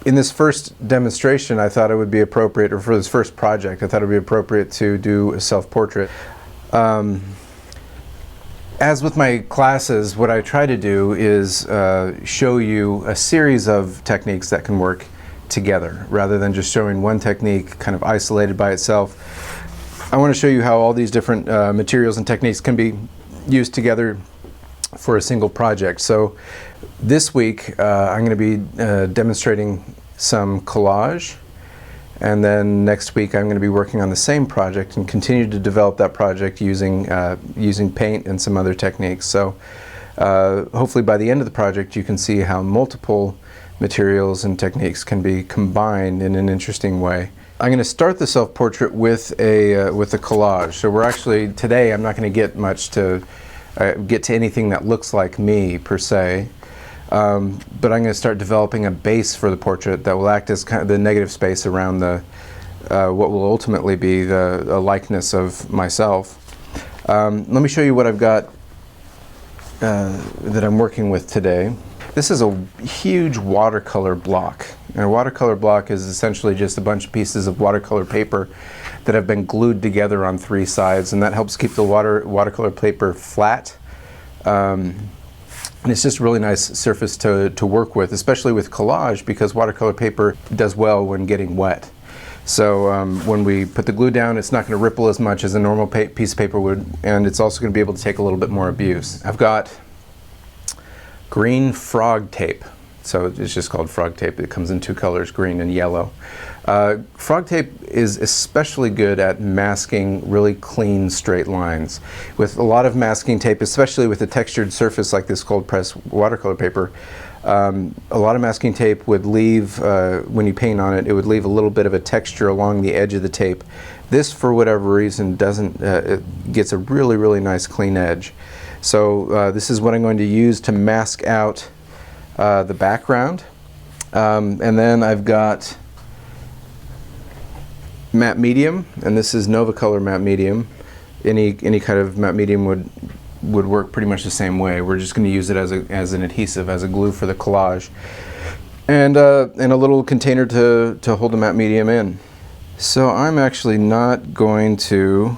In this first demonstration, I thought it would be appropriate, or for this first project, I thought it would be appropriate to do a self-portrait. As with my classes, what I try to do is show you a series of techniques that can work together, rather than just showing one technique kind of isolated by itself. I want to show you how all these different materials and techniques can be used together for a single project. So this week I'm going to be demonstrating some collage, and then next week I'm going to be working on the same project and continue to develop that project using paint and some other techniques. So hopefully by the end of the project you can see how multiple materials and techniques can be combined in an interesting way. I'm going to start the self-portrait with a collage. So we're actually, today I'm not going to get much to get to anything that looks like me per se, but I'm going to start developing a base for the portrait that will act as kind of the negative space around the what will ultimately be the likeness of myself. Let me show you what I've got that I'm working with today. This is a huge watercolor block. And a watercolor block is essentially just a bunch of pieces of watercolor paper that have been glued together on three sides, and that helps keep the watercolor paper flat. And it's just a really nice surface to work with, especially with collage, because watercolor paper does well when getting wet. So when we put the glue down, it's not going to ripple as much as a normal piece of paper would, and it's also going to be able to take a little bit more abuse. I've got green frog tape. So it's just called frog tape. It comes in two colors, green and yellow. Frog tape is especially good at masking really clean, straight lines. With a lot of masking tape, especially with a textured surface like this cold press watercolor paper, a lot of masking tape would leave, when you paint on it, it would leave a little bit of a texture along the edge of the tape. This, for whatever reason, doesn't, it gets a really, really nice clean edge. So this is what I'm going to use to mask out the background. And then I've got matte medium, and this is Nova Color matte medium. Any kind of matte medium would work pretty much the same way. We're just going to use it as an adhesive, as a glue for the collage, and a little container to hold the matte medium in. So I'm actually not going to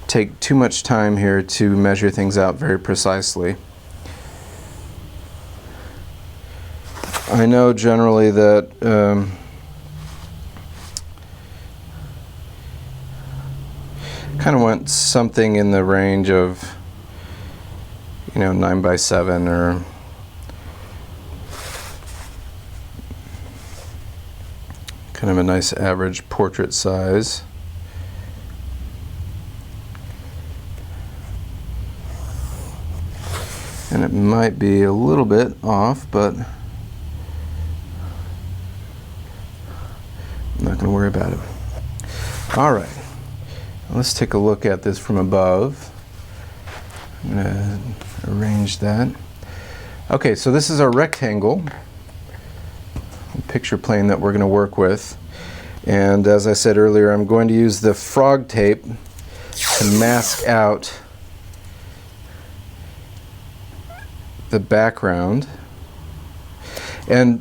take too much time here to measure things out very precisely. I know generally that kind of want something in the range of, 9 by 7 or kind of a nice average portrait size. And it might be a little bit off, but I'm not going to worry about it. All right, let's take a look at this from above. I'm going to arrange that. Okay, so this is our rectangle picture plane that we're going to work with. And as I said earlier, I'm going to use the frog tape to mask out the background. And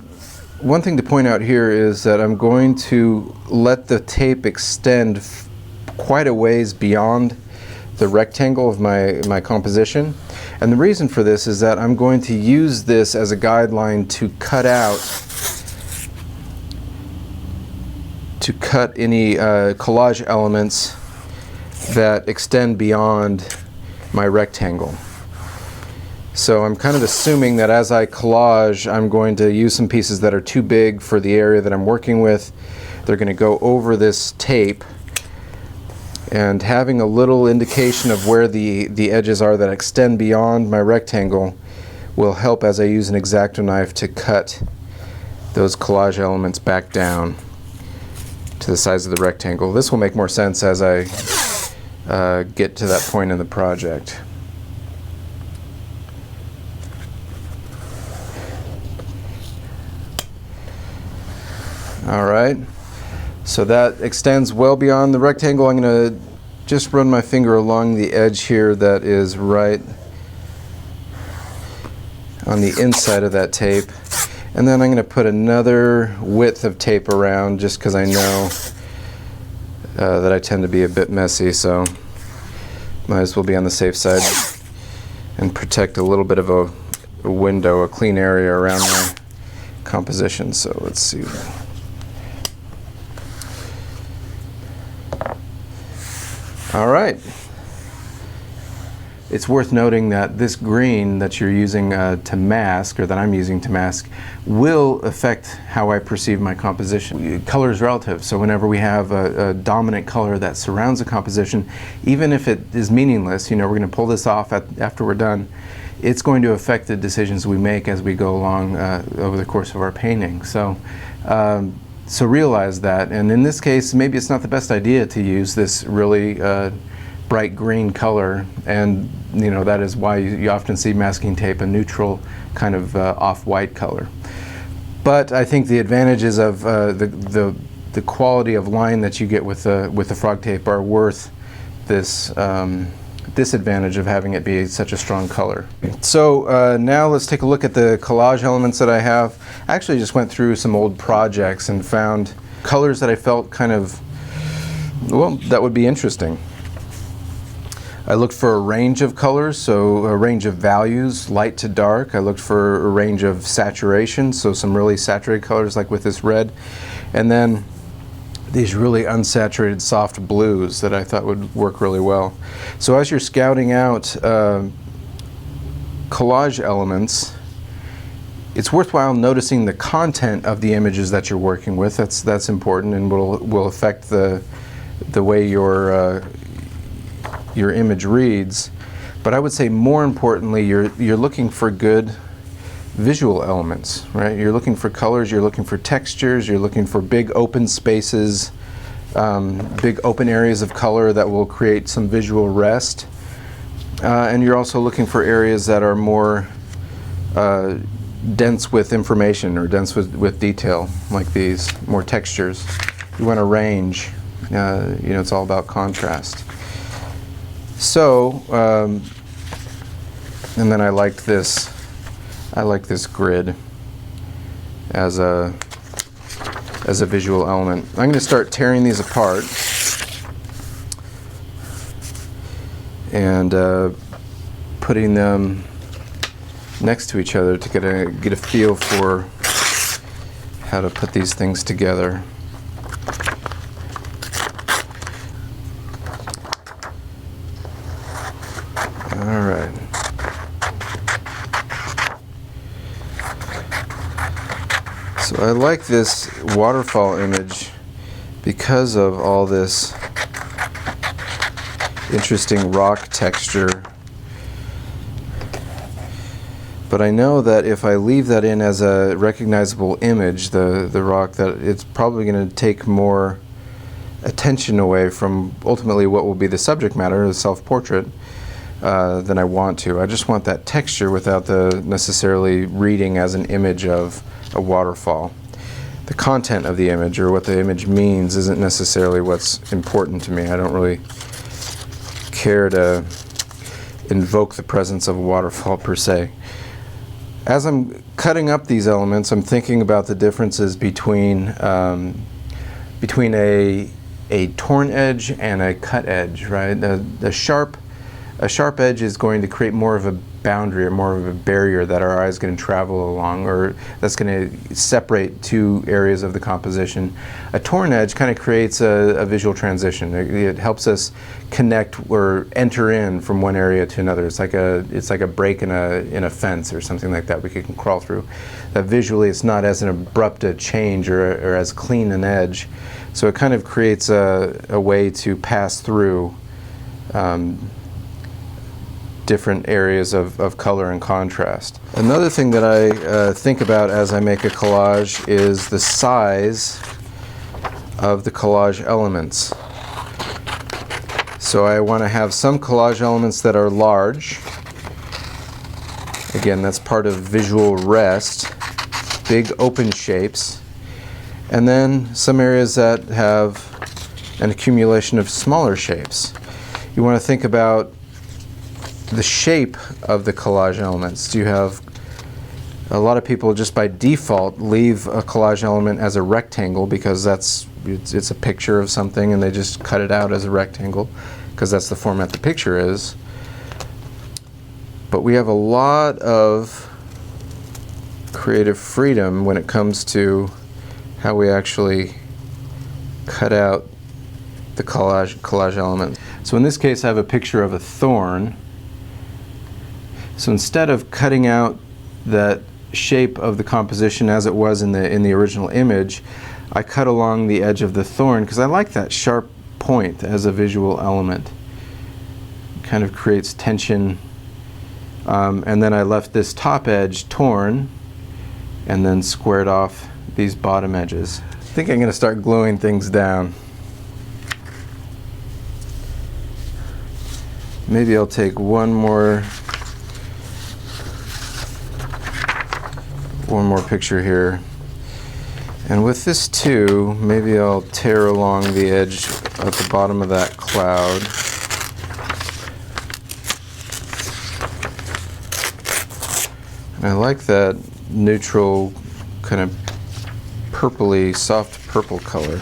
one thing to point out here is that I'm going to let the tape extend quite a ways beyond the rectangle of my composition. And the reason for this is that I'm going to use this as a guideline to cut any collage elements that extend beyond my rectangle. So I'm kind of assuming that as I collage, I'm going to use some pieces that are too big for the area that I'm working with. They're going to go over this tape, and having a little indication of where the edges are that extend beyond my rectangle will help as I use an X-Acto knife to cut those collage elements back down to the size of the rectangle. This will make more sense as I get to that point in the project. All right, so that extends well beyond the rectangle. I'm going to just run my finger along the edge here that is right on the inside of that tape. And then I'm going to put another width of tape around just because I know that I tend to be a bit messy, so might as well be on the safe side and protect a little bit of a window, a clean area around my composition. So let's see. All right. It's worth noting that this green that you're using to mask, or that I'm using to mask, will affect how I perceive my composition. Color is relative, so whenever we have a dominant color that surrounds a composition, even if it is meaningless, you know, we're going to pull this off after we're done, it's going to affect the decisions we make as we go along over the course of our painting. So realize that, and in this case, maybe it's not the best idea to use this really bright green color, and you know that is why you often see masking tape a neutral kind of off-white color. But I think the advantages of the quality of line that you get with the frog tape are worth this disadvantage of having it be such a strong color. So now let's take a look at the collage elements that I have. I actually just went through some old projects and found colors that I felt kind of, well, that would be interesting. I looked for a range of colors, so a range of values, light to dark. I looked for a range of saturation, so some really saturated colors like with this red. And then these really unsaturated soft blues that I thought would work really well. So as you're scouting out collage elements, it's worthwhile noticing the content of the images that you're working with. That's important and will affect the way your image reads. But I would say more importantly, you're looking for good visual elements, right? You're looking for colors, you're looking for textures, you're looking for big open spaces, big open areas of color that will create some visual rest. And you're also looking for areas that are more dense with information or dense with detail, like these, more textures. You want a range, you know, it's all about contrast. So, and then I like this grid as a visual element. I'm going to start tearing these apart and putting them next to each other to get a feel for how to put these things together. All right. So I like this waterfall image because of all this interesting rock texture. But I know that if I leave that in as a recognizable image, the rock, that it's probably going to take more attention away from ultimately what will be the subject matter, the self-portrait, than I want to. I just want that texture without the necessarily reading as an image of a waterfall. The content of the image, or what the image means, isn't necessarily what's important to me. I don't really care to invoke the presence of a waterfall per se. As I'm cutting up these elements, I'm thinking about the differences between a torn edge and a cut edge, right? A sharp edge is going to create more of a boundary or more of a barrier that our eye is going to travel along, or that's going to separate two areas of the composition. A torn edge kind of creates a visual transition. It helps us connect or enter in from one area to another. It's like a break in a fence or something like that we can crawl through. Visually, it's not as an abrupt a change or as clean an edge. So it kind of creates a way to pass through different areas of color and contrast. Another thing that I think about as I make a collage is the size of the collage elements. So I want to have some collage elements that are large. Again, that's part of visual rest, big open shapes. And then some areas that have an accumulation of smaller shapes. You want to think about the shape of the collage elements. Do you have A lot of people just by default leave a collage element as a rectangle because it's a picture of something and they just cut it out as a rectangle because that's the format the picture is. But we have a lot of creative freedom when it comes to how we actually cut out the collage element. So in this case I have a picture of a thorn. So instead of cutting out that shape of the composition as it was in the original image, I cut along the edge of the thorn because I like that sharp point as a visual element. It kind of creates tension. And then I left this top edge torn and then squared off these bottom edges. I think I'm going to start gluing things down. Maybe I'll take one more picture here. And with this too, maybe I'll tear along the edge at the bottom of that cloud. And I like that neutral kind of purpley, soft purple color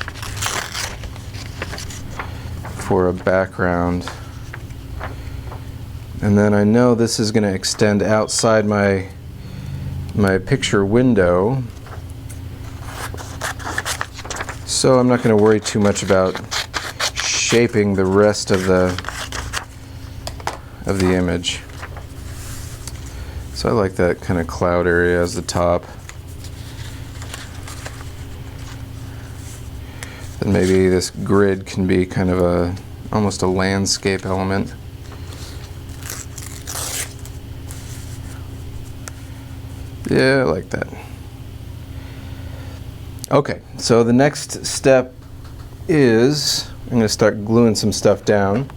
for a background. And then I know this is going to extend outside my picture window, so I'm not going to worry too much about shaping the rest of the image. So I like that kind of cloud area as the top. Then maybe this grid can be kind of almost a landscape element. Yeah, I like that. Okay, so the next step is I'm going to start gluing some stuff down.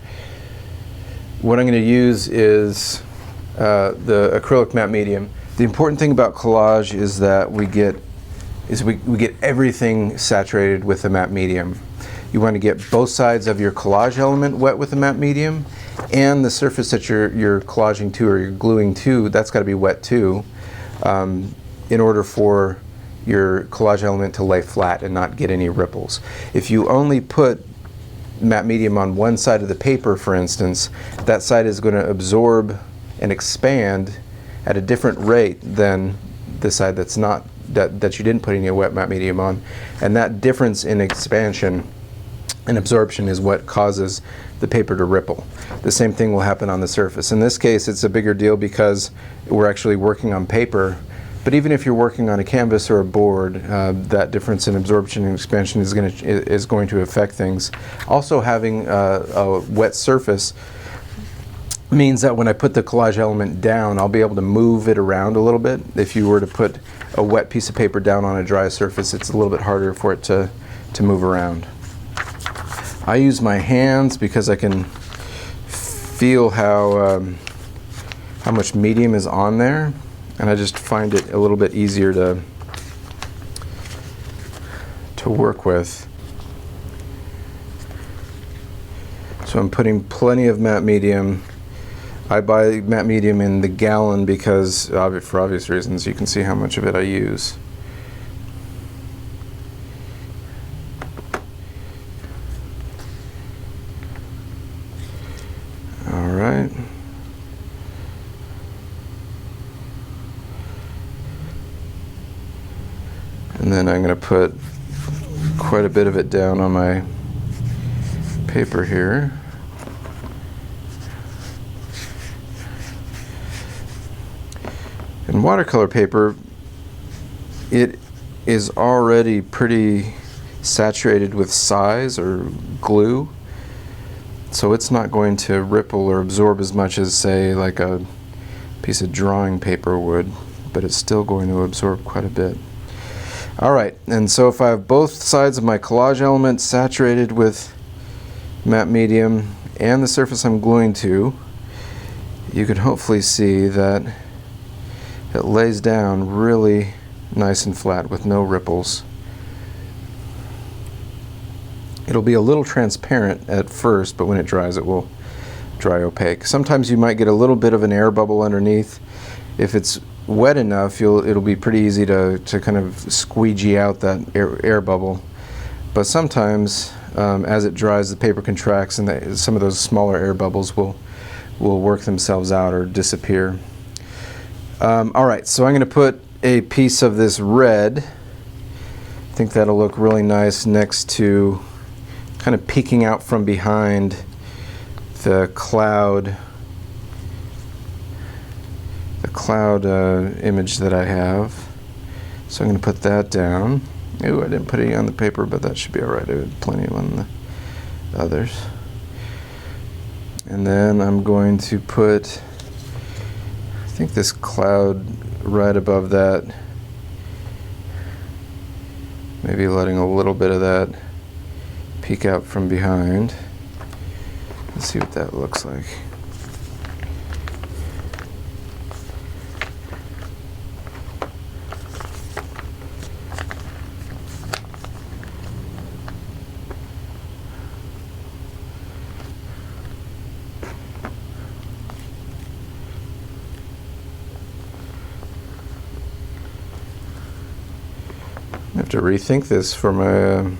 What I'm going to use is the acrylic matte medium. The important thing about collage is that we get everything saturated with the matte medium. You want to get both sides of your collage element wet with the matte medium, and the surface that you're collaging to or you're gluing to, that's got to be wet too, in order for your collage element to lay flat and not get any ripples. If you only put matte medium on one side of the paper, for instance, that side is going to absorb and expand at a different rate than the side that's not, that you didn't put any wet matte medium on. And that difference in expansion and absorption is what causes the paper to ripple. The same thing will happen on the surface. In this case, it's a bigger deal because we're actually working on paper. But even if you're working on a canvas or a board, that difference in absorption and expansion is going to affect things. Also, having a wet surface means that when I put the collage element down, I'll be able to move it around a little bit. If you were to put a wet piece of paper down on a dry surface, it's a little bit harder for it to move around. I use my hands because I can feel how much medium is on there, and I just find it a little bit easier to work with. So I'm putting plenty of matte medium. I buy matte medium in the gallon because, for obvious reasons, you can see how much of it I use. All right. And then I'm going to put quite a bit of it down on my paper here. In watercolor paper, it is already pretty saturated with size or glue, so it's not going to ripple or absorb as much as, say, like a piece of drawing paper would, but it's still going to absorb quite a bit. All right, and so if I have both sides of my collage element saturated with matte medium and the surface I'm gluing to, you can hopefully see that it lays down really nice and flat with no ripples. It'll be a little transparent at first, but when it dries it will dry opaque. Sometimes you might get a little bit of an air bubble underneath. If it's wet enough, it'll be pretty easy to kind of squeegee out that air bubble. But sometimes, as it dries, the paper contracts, and some of those smaller air bubbles will work themselves out or disappear. All right, so I'm going to put a piece of this red. I think that'll look really nice next to, kind of peeking out from behind the cloud image that I have. So I'm going to put that down. Ooh, I didn't put any on the paper, but that should be all right. I had plenty on the others. And then I'm going to put, I think, this cloud right above that. Maybe letting a little bit of that peek out from behind. Let's see what that looks like. I have to rethink this for my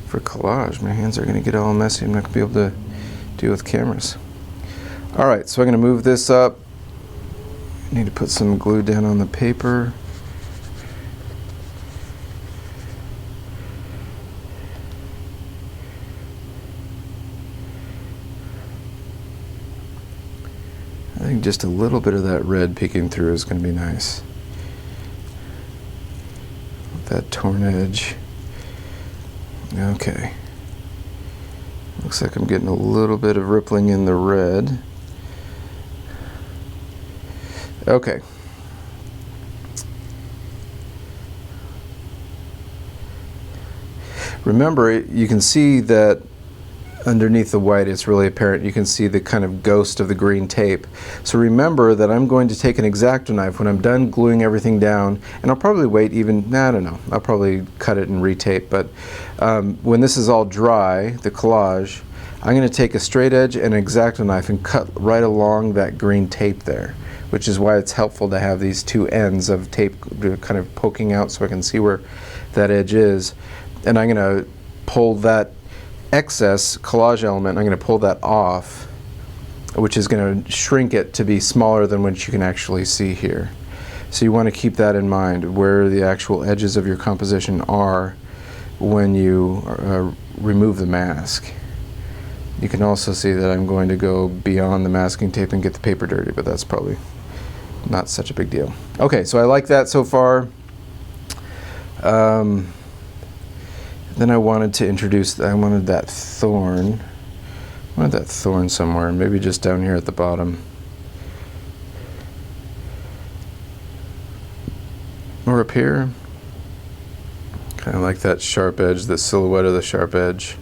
for collage. My hands are going to get all messy. I'm not going to be able to deal with cameras. All right, so I'm going to move this up. I need to put some glue down on the paper. I think just a little bit of that red peeking through is going to be nice. That torn edge. Okay. Looks like I'm getting a little bit of rippling in the red. Okay. Remember, you can see that underneath the white, it's really apparent. You can see the kind of ghost of the green tape. So remember that I'm going to take an X-Acto knife when I'm done gluing everything down, and I'll probably wait even, I don't know, I'll probably cut it and retape, but when this is all dry, the collage, I'm going to take a straight edge and an X-Acto knife and cut right along that green tape there, which is why it's helpful to have these two ends of tape kind of poking out so I can see where that edge is. And I'm going to pull that excess collage element, I'm going to pull that off, which is going to shrink it to be smaller than what you can actually see here. So you want to keep that in mind, where the actual edges of your composition are when you remove the mask. You can also see that I'm going to go beyond the masking tape and get the paper dirty, but that's probably not such a big deal. Okay, so I like that so far. Then I wanted to introduce, I wanted that thorn somewhere, maybe just down here at the bottom. Or up here. Kind of like that sharp edge, the silhouette of the sharp edge.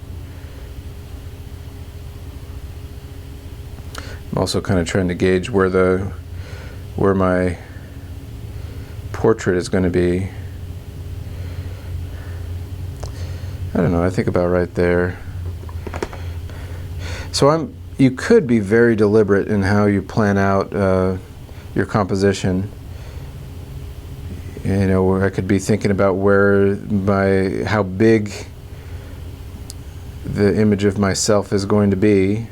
I'm also kind of trying to gauge where my portrait is going to be. I don't know, I think about right there. So you could be very deliberate in how you plan out your composition. You know, I could be thinking about how big the image of myself is going to be,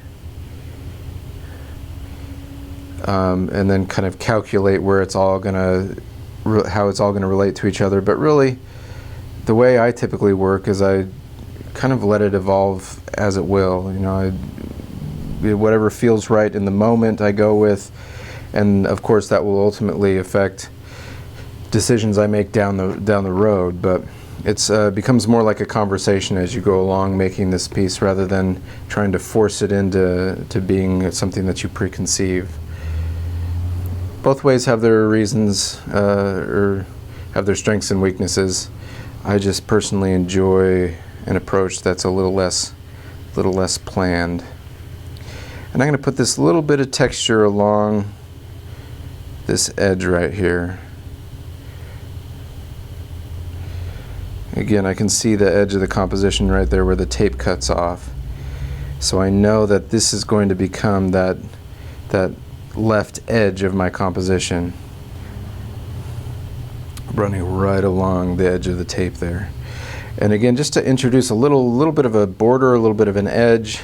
and then kind of calculate where it's all gonna, how it's all gonna relate to each other. But really, the way I typically work is I kind of let it evolve as it will. You know, whatever feels right in the moment I go with, and of course that will ultimately affect decisions I make down the road. But it's becomes more like a conversation as you go along making this piece, rather than trying to force it into being something that you preconceive. Both ways have their reasons, or have their strengths and weaknesses. I just personally enjoy an approach that's a little less planned. And I'm going to put this little bit of texture along this edge right here. Again, I can see the edge of the composition right there where the tape cuts off. So I know that this is going to become that left edge of my composition, running right along the edge of the tape there. And again, just to introduce a little bit of a border, a little bit of an edge.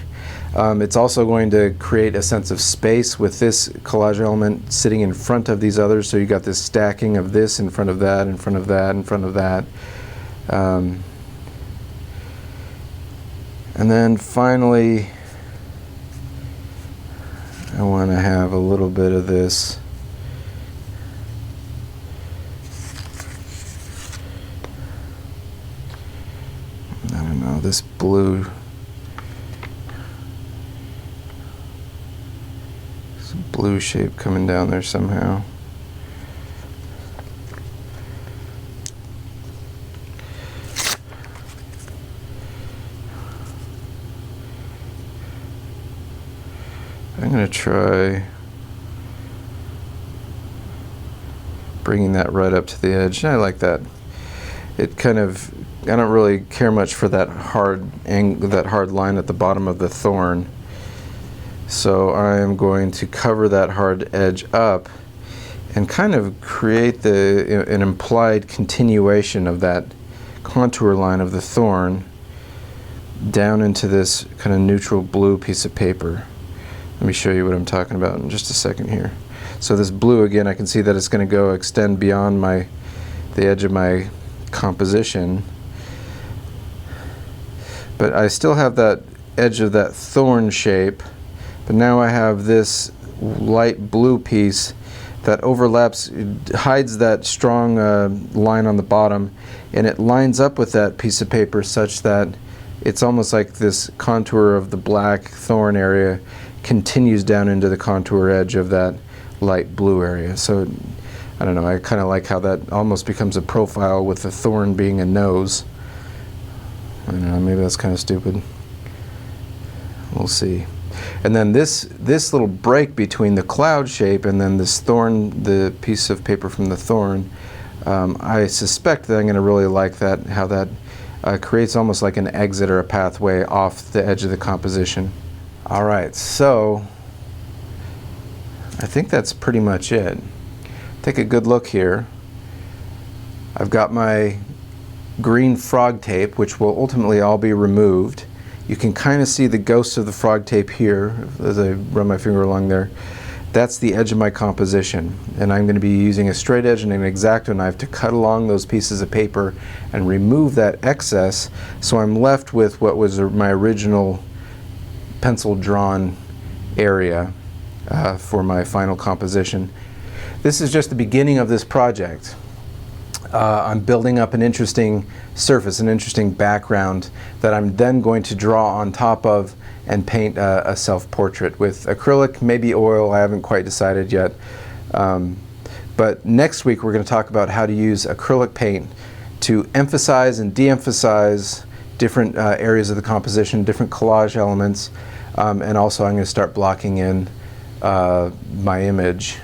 It's also going to create a sense of space with this collage element sitting in front of these others. So you got this stacking of this in front of that, in front of that, in front of that. And then finally, I want to have a little bit of this this blue, some blue shape coming down there somehow. I'm going to try bringing that right up to the edge. I like that. It kind of, I don't really care much for that hard line at the bottom of the thorn. So I am going to cover that hard edge up and kind of create an implied continuation of that contour line of the thorn down into this kind of neutral blue piece of paper. Let me show you what I'm talking about in just a second here. So this blue, again, I can see that it's going to go extend beyond the edge of my composition, but I still have that edge of that thorn shape, but now I have this light blue piece that overlaps, hides that strong line on the bottom, and it lines up with that piece of paper such that it's almost like this contour of the black thorn area continues down into the contour edge of that light blue area. So I don't know, I kind of like how that almost becomes a profile with the thorn being a nose. I don't know, maybe that's kind of stupid. We'll see. And then this little break between the cloud shape and then this thorn, the piece of paper from the thorn, I suspect that I'm going to really like that, how that creates almost like an exit or a pathway off the edge of the composition. All right, so I think that's pretty much it. Take a good look here. I've got my green frog tape, which will ultimately all be removed. You can kind of see the ghost of the frog tape here as I run my finger along there. That's the edge of my composition, and I'm going to be using a straight edge and an X-Acto knife to cut along those pieces of paper and remove that excess, so I'm left with what was my original pencil drawn area for my final composition. This is just the beginning of this project. I'm building up an interesting surface, an interesting background that I'm then going to draw on top of and paint a self-portrait with acrylic, maybe oil. I haven't quite decided yet. But next week we're going to talk about how to use acrylic paint to emphasize and de-emphasize different areas of the composition, different collage elements, and also I'm going to start blocking in my image